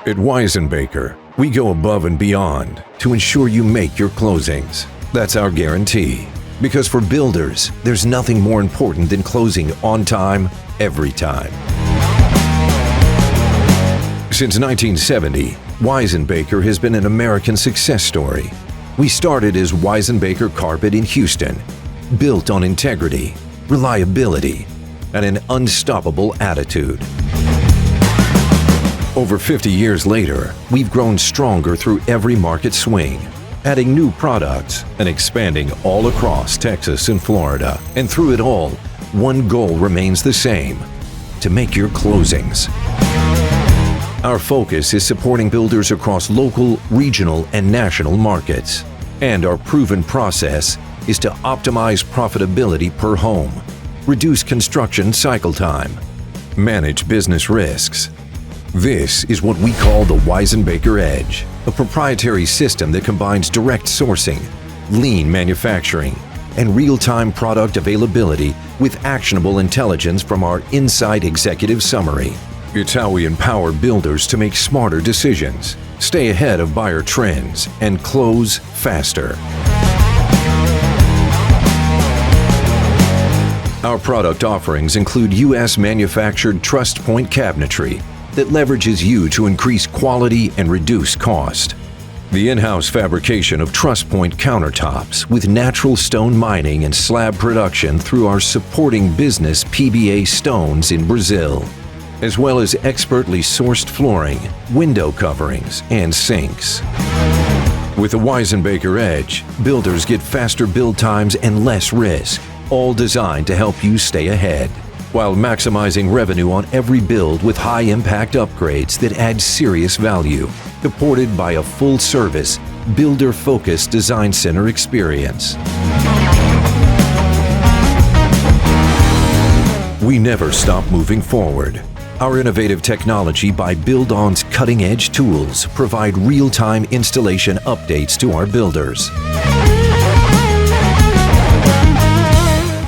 At Wisenbaker, we go above and beyond to ensure you make your closings. That's our guarantee. Because for builders, there's nothing more important than closing on time, every time. Since 1970, Wisenbaker has been an American success story. We started as Wisenbaker Carpet in Houston, built on integrity, reliability, and an unstoppable attitude. Over 50 years later, we've grown stronger through every market swing, adding new products and expanding all across Texas and Florida. And through it all, one goal remains the same: to make your closings. Our focus is supporting builders across local, regional, and national markets. And our proven process is to optimize profitability per home, reduce construction cycle time, manage business risks. This is what we call the Wisenbaker Edge, a proprietary system that combines direct sourcing, lean manufacturing, and real-time product availability with actionable intelligence from our Inside Executive Summary. It's how we empower builders to make smarter decisions, stay ahead of buyer trends, and close faster. Our product offerings include U.S.-manufactured TrustPoint Cabinetry that leverages you to increase quality and reduce cost. The in-house fabrication of TrustPoint countertops with natural stone mining and slab production through our supporting business PBA stones in Brazil, as well as expertly sourced flooring, window coverings, and sinks. With the Wisenbaker Edge, builders get faster build times and less risk, all designed to help you stay ahead, while maximizing revenue on every build with high-impact upgrades that add serious value, supported by a full-service, builder-focused design center experience. We never stop moving forward. Our innovative technology by BuildOn's cutting-edge tools provide real-time installation updates to our builders.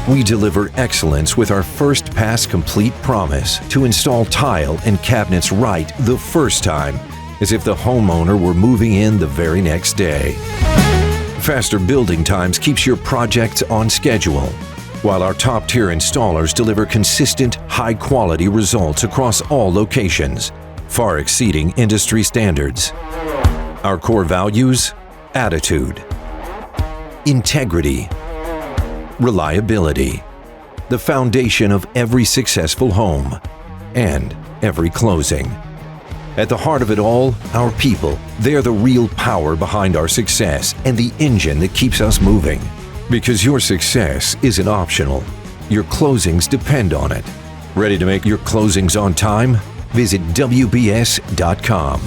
We deliver excellence with our first pass complete promise to install tile and cabinets right the first time, as if the homeowner were moving in the very next day. Faster building times keeps your projects on schedule, while our top-tier installers deliver consistent, high-quality results across all locations, far exceeding industry standards. Our core values: attitude, integrity, reliability, the foundation of every successful home and every closing. At the heart of it all, our people. They're the real power behind our success and the engine that keeps us moving. Because your success isn't optional. Your closings depend on it. Ready to make your closings on time? Visit WBS.com.